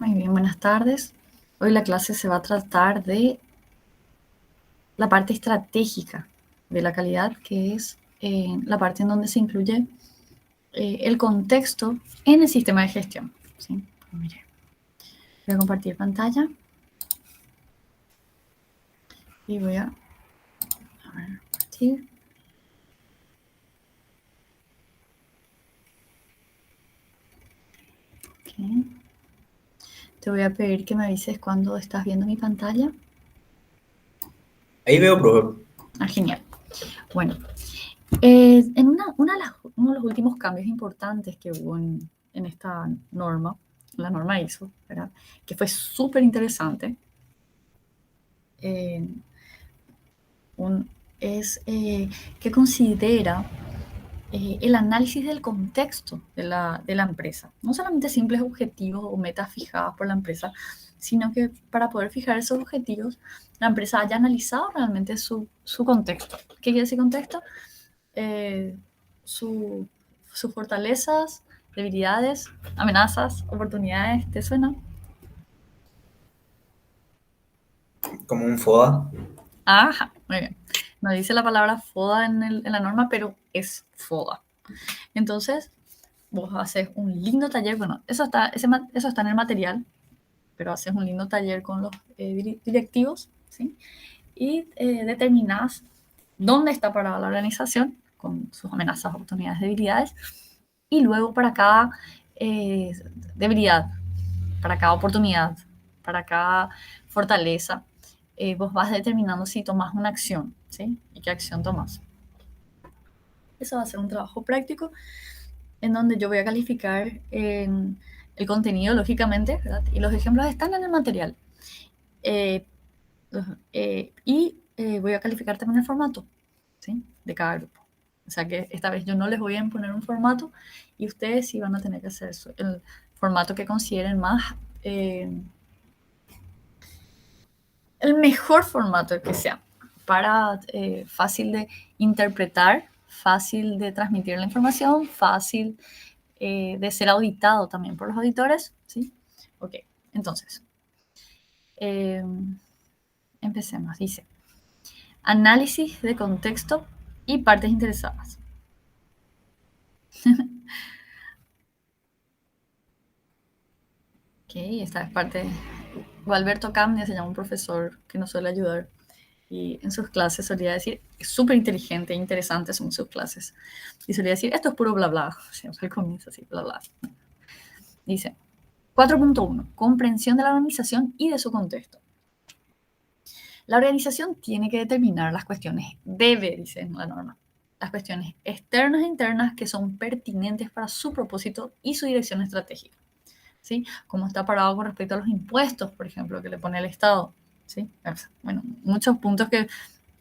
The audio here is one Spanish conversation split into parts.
Muy bien, buenas tardes. Hoy la clase se va a tratar de la parte estratégica de la calidad, que es la parte en donde se incluye el contexto en el sistema de gestión. ¿Sí? Mire, voy a compartir pantalla y voy a ver, compartir. Okay. Te voy a pedir que me avises cuando estás viendo mi pantalla. Ahí veo, profe. Genial. Bueno, en uno de los últimos cambios importantes que hubo en esta norma, la norma ISO, ¿verdad? Que fue súper interesante, eh, es que considera el análisis del contexto de la empresa. No solamente simples objetivos o metas fijadas por la empresa, sino que para poder fijar esos objetivos, la empresa haya analizado realmente su contexto. ¿Qué quiere decir contexto? Eh, su, sus fortalezas, debilidades, amenazas, oportunidades. ¿Te suena? Como un FODA. Ajá, muy bien. No dice la palabra FODA en la norma, pero es FODA. Entonces, vos haces un lindo taller, bueno, eso está en el material, pero haces un lindo taller con los directivos, ¿sí? Y determinás dónde está parada la organización, con sus amenazas, oportunidades, debilidades, y luego para cada eh, debilidad, para cada oportunidad, para cada fortaleza, vos vas determinando si tomas una acción, ¿sí? Y qué acción tomas. Eso va a ser un trabajo práctico en donde yo voy a calificar el contenido, lógicamente, ¿verdad? Y los ejemplos están en el material. Eh, voy a calificar también el formato, ¿sí? De cada grupo. O sea que esta vez yo no les voy a imponer un formato y ustedes sí van a tener que hacer el formato que consideren más, el mejor formato que sea, para fácil de interpretar, fácil de transmitir la información, fácil de ser auditado también por los auditores, ¿sí? Ok, entonces, eh, empecemos. Dice, análisis de contexto y partes interesadas. Ok, esta es parte. Gualberto Camnia se llama un profesor que nos suele ayudar y en sus clases solía decir, es súper inteligente e interesante son sus clases. Y solía decir, esto es puro bla bla. Siempre comienza así, bla bla. Dice, 4.1, comprensión de la organización y de su contexto. La organización tiene que determinar las cuestiones, debe, dice en la norma, las cuestiones externas e internas que son pertinentes para su propósito y su dirección estratégica. ¿Sí? Cómo está parado con respecto a los impuestos, por ejemplo, que le pone el Estado. ¿Sí? Bueno, muchos puntos que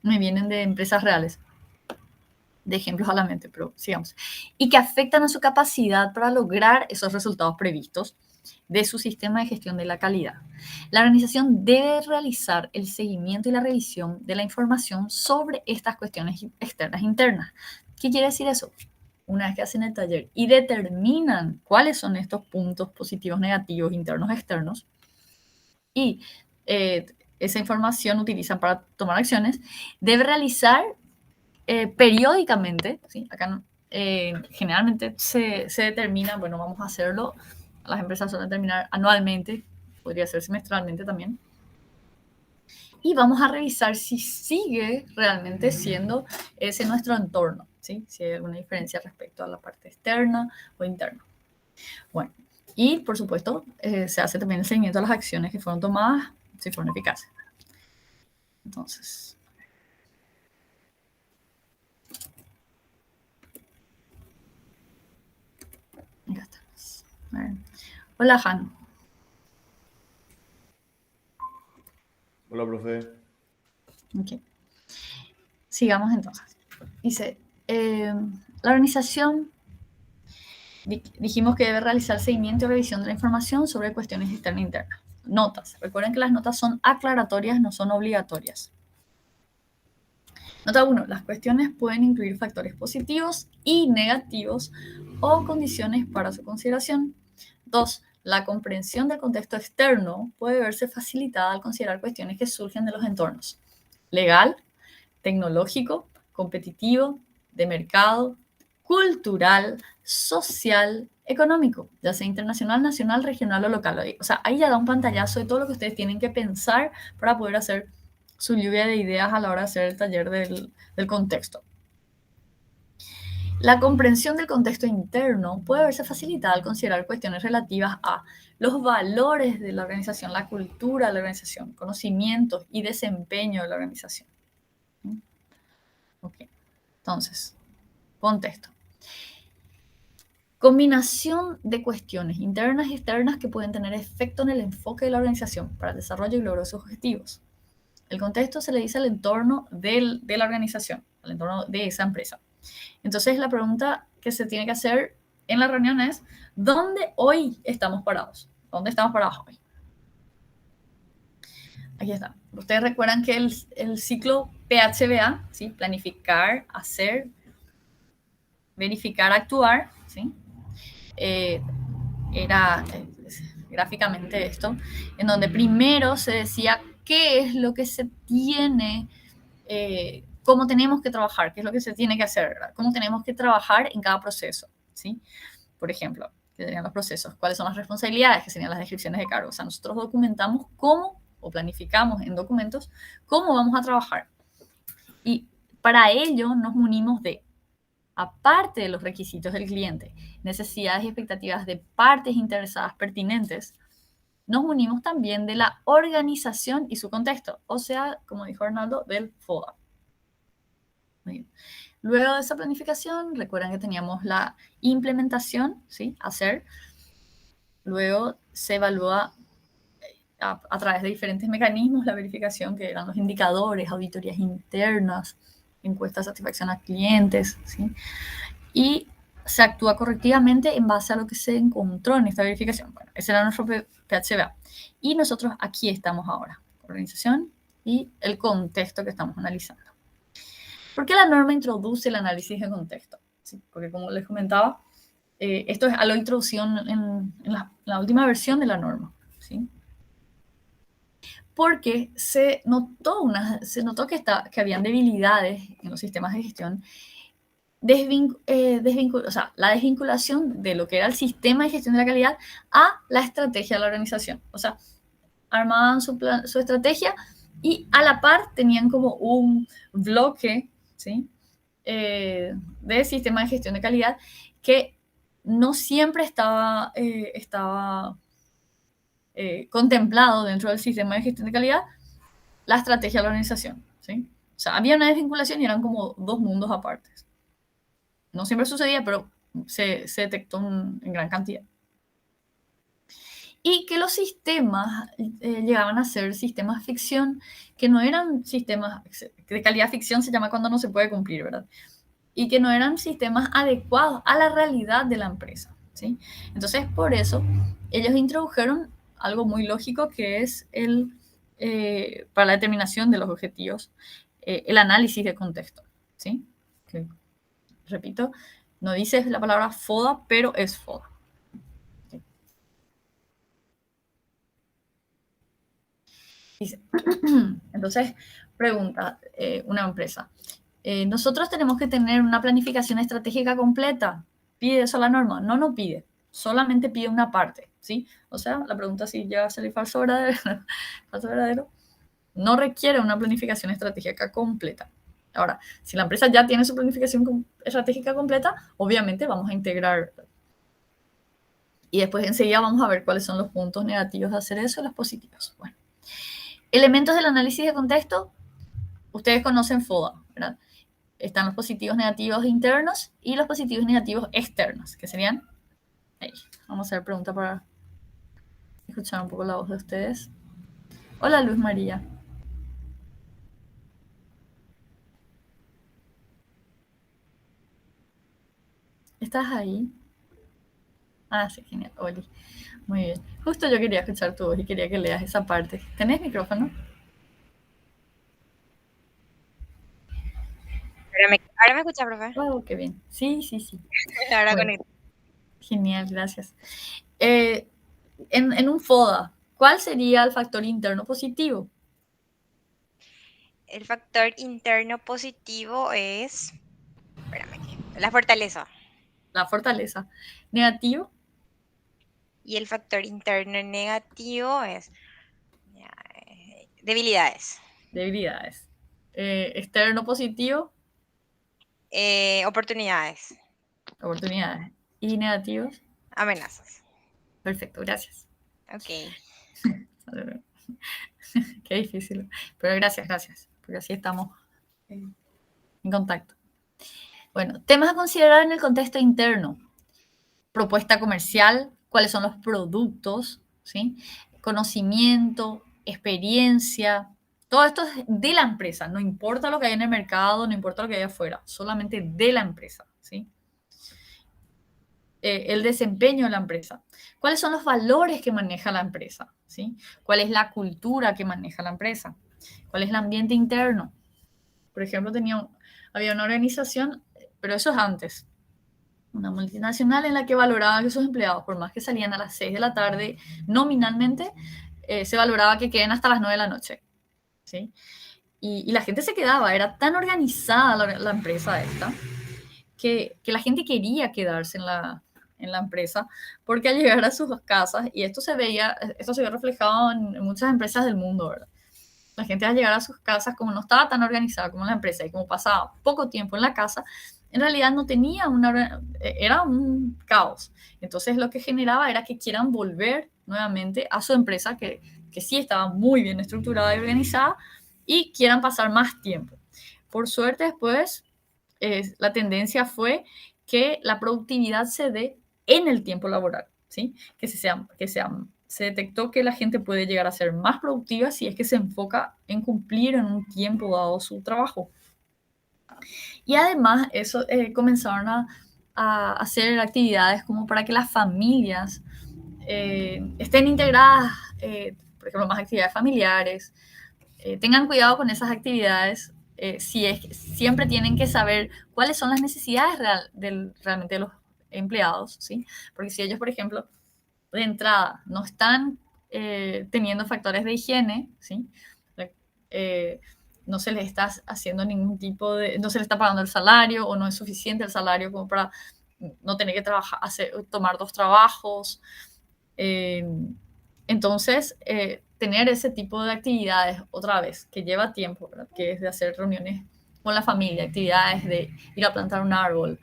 me vienen de empresas reales, de ejemplos a la mente, pero sigamos. Y que afectan a su capacidad para lograr esos resultados previstos de su sistema de gestión de la calidad. La organización debe realizar el seguimiento y la revisión de la información sobre estas cuestiones externas e internas. ¿Qué quiere decir eso? Una vez que hacen el taller y determinan cuáles son estos puntos positivos, negativos, internos, externos, y esa información utilizan para tomar acciones, debe realizar periódicamente, ¿sí? Acá generalmente se determina, bueno, vamos a hacerlo, las empresas suelen terminar anualmente, podría ser semestralmente también, y vamos a revisar si sigue realmente siendo ese nuestro entorno, ¿sí? Si hay alguna diferencia respecto a la parte externa o interna. Bueno, y por supuesto se hace también el seguimiento de las acciones que fueron tomadas, si fueron eficaces. Entonces, ya está. Hola, Han. Hola, profe. Okay. Sigamos entonces. Dice, la organización dijimos que debe realizar seguimiento y revisión de la información sobre cuestiones externas e internas. Notas. Recuerden que las notas son aclaratorias, no son obligatorias. Nota 1. Las cuestiones pueden incluir factores positivos y negativos o condiciones para su consideración. 2. la comprensión del contexto externo puede verse facilitada al considerar cuestiones que surgen de los entornos legal, tecnológico, competitivo, de mercado, cultural, social, económico, ya sea internacional, nacional, regional o local. O sea, ahí ya da un pantallazo de todo lo que ustedes tienen que pensar para poder hacer su lluvia de ideas a la hora de hacer el taller del contexto. La comprensión del contexto interno puede verse facilitada al considerar cuestiones relativas a los valores de la organización, la cultura de la organización, conocimientos y desempeño de la organización. Ok, entonces, contexto. Combinación de cuestiones internas y externas que pueden tener efecto en el enfoque de la organización para el desarrollo y logro de sus objetivos. El contexto se le dice al entorno de la organización, al entorno de esa empresa. Entonces, la pregunta que se tiene que hacer en la reunión es, ¿dónde hoy estamos parados? ¿Dónde estamos parados hoy? Aquí está. Ustedes recuerdan que el ciclo PHBA, ¿sí? Planificar, hacer, verificar, actuar, ¿sí? Era gráficamente esto, en donde primero se decía qué es lo que se tiene, cómo tenemos que trabajar, qué es lo que se tiene que hacer, ¿verdad? Cómo tenemos que trabajar en cada proceso, ¿sí? Por ejemplo, que serían los procesos, cuáles son las responsabilidades, que serían las descripciones de cargo. O sea, nosotros documentamos cómo, o planificamos en documentos, cómo vamos a trabajar. Y para ello nos munimos de, aparte de los requisitos del cliente, necesidades y expectativas de partes interesadas pertinentes, nos unimos también de la organización y su contexto, o sea, como dijo Arnaldo, del FODA. Luego de esa planificación, recuerdan que teníamos la implementación, ¿sí? Hacer. Luego se evalúa a través de diferentes mecanismos la verificación, que eran los indicadores, auditorías internas, encuestas de satisfacción a clientes, ¿sí? Y se actúa correctivamente en base a lo que se encontró en esta verificación. Bueno, ese era nuestro PHBA. Y nosotros aquí estamos ahora, organización y el contexto que estamos analizando. ¿Por qué la norma introduce el análisis de contexto? ¿Sí? Porque como les comentaba, esto es algo introducido en la última versión de la norma, ¿sí? Porque se notó que habían debilidades en los sistemas de gestión, o sea, la desvinculación de lo que era el sistema de gestión de la calidad a la estrategia de la organización. O sea, armaban su estrategia y a la par tenían como un bloque, ¿sí? De sistema de gestión de calidad que no siempre estaba contemplado dentro del sistema de gestión de calidad la estrategia de la organización, ¿sí? O sea, había una desvinculación y eran como dos mundos apartes. No siempre sucedía, pero se detectó en gran cantidad. Y que los sistemas llegaban a ser sistemas ficción, que no eran sistemas de calidad ficción, se llama cuando no se puede cumplir, ¿verdad? Y que no eran sistemas adecuados a la realidad de la empresa, ¿sí? Entonces, por eso, ellos introdujeron algo muy lógico que es para la determinación de los objetivos, el análisis de contexto, ¿sí? Que, repito, no dice la palabra FODA, pero es FODA. ¿Sí? Dice, entonces, pregunta una empresa. Nosotros tenemos que tener una planificación estratégica completa. ¿Pide eso la norma? No, no pide. Solamente pide una parte, ¿sí? O sea, la pregunta si ya va a salir falso verdadero, falso verdadero, no requiere una planificación estratégica completa. Ahora, si la empresa ya tiene su planificación estratégica completa, obviamente vamos a integrar. Y después enseguida vamos a ver cuáles son los puntos negativos de hacer eso y los positivos. Bueno, elementos del análisis de contexto. Ustedes conocen FODA, ¿verdad? Están los positivos negativos internos y los positivos negativos externos, que serían... Ahí. Vamos a hacer pregunta para escuchar un poco la voz de ustedes. Hola, Luz María. ¿Estás ahí? Ah, sí, genial. Oli. Muy bien. Justo yo quería escuchar tu voz y quería que leas esa parte. ¿Tenés micrófono? Ahora me escucha, profe. Oh, qué bien. Sí. Ahora Bueno, conecto. genial, gracias. en un FODA, ¿cuál sería el factor interno positivo? El factor interno positivo es, espérame, la fortaleza. La fortaleza. Negativo, Y el factor interno negativo es ya, debilidades, debilidades. Externo positivo, oportunidades, oportunidades. Y negativos, amenazas. perfecto, gracias. Ok. Qué difícil. Pero gracias, porque así estamos en contacto. Bueno, temas a considerar en el contexto interno. Propuesta comercial, cuáles son los productos, ¿sí? Conocimiento, experiencia, todo esto es de la empresa, no importa lo que hay en el mercado, no importa lo que hay afuera, solamente de la empresa, ¿sí? El desempeño de la empresa, cuáles son los valores que maneja la empresa, ¿sí? ¿Cuál es la cultura que maneja la empresa? ¿Cuál es el ambiente interno? Por ejemplo, había una organización, pero eso es antes, una multinacional en la que valoraban que sus empleados, por más que salían a las 6 de la tarde, nominalmente, se valoraba que queden hasta las 9 de la noche, ¿sí? Y la gente se quedaba, era tan organizada la empresa esta, que la gente quería quedarse en la empresa, porque al llegar a sus casas, y esto se ve reflejado en muchas empresas del mundo, ¿verdad? La gente al llegar a sus casas, como no estaba tan organizada como la empresa y como pasaba poco tiempo en la casa, en realidad no tenía era un caos. Entonces lo que generaba era que quieran volver nuevamente a su empresa que sí estaba muy bien estructurada y organizada y quieran pasar más tiempo. Por suerte después la tendencia fue que la productividad se dé en el tiempo laboral, ¿sí? Se detectó que la gente puede llegar a ser más productiva si es que se enfoca en cumplir en un tiempo dado su trabajo. Y además eso comenzaron a hacer actividades como para que las familias estén integradas, por ejemplo, más actividades familiares, tengan cuidado con esas actividades. Si es que siempre tienen que saber cuáles son las necesidades realmente de los empleados, ¿sí? Porque si ellos, por ejemplo, de entrada no están teniendo factores de higiene, ¿sí? Eh, no se les está haciendo ningún tipo no se les está pagando el salario o no es suficiente el salario como para no tener que tomar dos trabajos. Eh, entonces, tener ese tipo de actividades otra vez, que lleva tiempo, ¿verdad? Que es de hacer reuniones con la familia, actividades de ir a plantar un árbol,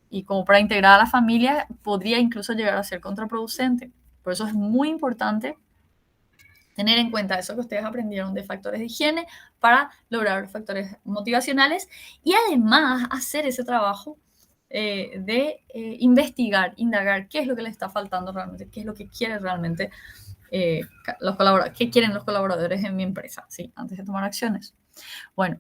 y como para integrar a la familia podría incluso llegar a ser contraproducente. Por eso es muy importante tener en cuenta eso que ustedes aprendieron de factores de higiene para lograr factores motivacionales y además hacer ese trabajo de investigar, indagar qué es lo que le está faltando realmente, qué es lo que quiere realmente qué quieren los colaboradores en mi empresa, ¿sí? Antes de tomar acciones. Bueno,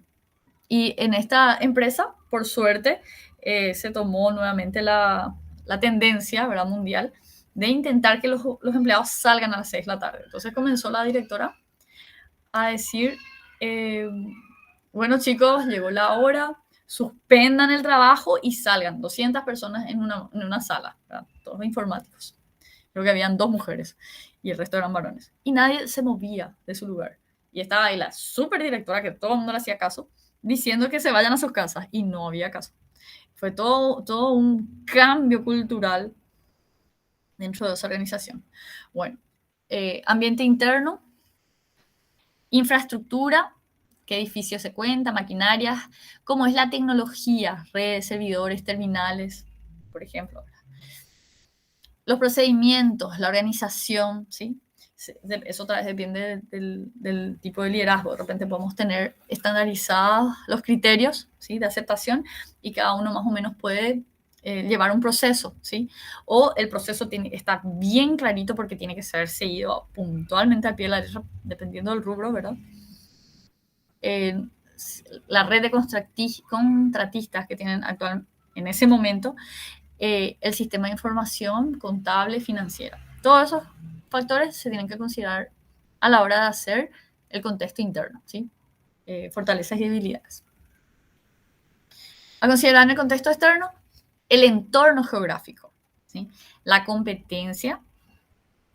y en esta empresa, por suerte, se tomó nuevamente la tendencia, ¿verdad?, mundial de intentar que los empleados salgan a las 6 de la tarde. Entonces comenzó la directora a decir, eh, bueno chicos, llegó la hora, suspendan el trabajo y salgan. 200 personas en una sala, ¿verdad? Todos informáticos. Creo que habían 2 mujeres y el resto eran varones. Y nadie se movía de su lugar. Y estaba ahí la superdirectora, que todo el mundo le hacía caso, diciendo que se vayan a sus casas. Y no había caso. Fue todo un cambio cultural dentro de esa organización. Bueno, ambiente interno, infraestructura, qué edificios se cuenta, maquinarias, cómo es la tecnología, redes, servidores, terminales, por ejemplo. Los procedimientos, la organización, ¿sí? Eso otra vez depende del tipo de liderazgo. De repente podemos tener estandarizados los criterios, ¿sí?, de aceptación y cada uno más o menos puede llevar un proceso, ¿sí? O el proceso está bien clarito porque tiene que ser seguido puntualmente al pie de la letra, dependiendo del rubro, ¿verdad? La red de contratistas que tienen actual en ese momento, el sistema de información contable, financiera. Todos esos factores se tienen que considerar a la hora de hacer el contexto interno, ¿sí? Fortalezas y debilidades. A considerar en el contexto externo, el entorno geográfico, ¿sí? La competencia,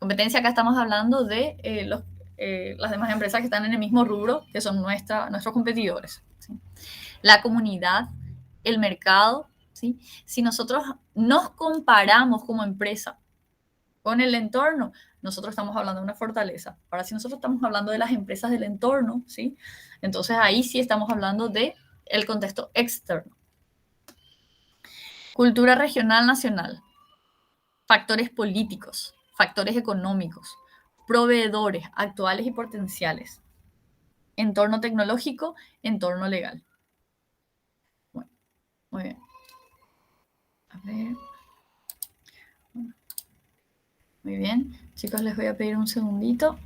Competencia, acá estamos hablando de las demás empresas que están en el mismo rubro, que son nuestros competidores, ¿sí? La comunidad, el mercado, ¿sí? Si nosotros nos comparamos como empresa con el entorno, nosotros estamos hablando de una fortaleza. Ahora, si nosotros estamos hablando de las empresas del entorno, ¿sí? Entonces ahí sí estamos hablando de el contexto externo. Cultura regional, nacional. Factores políticos, factores económicos, proveedores actuales y potenciales, entorno tecnológico, entorno legal. Bueno, muy bien. A ver. Muy bien. Chicos, les voy a pedir un segundito.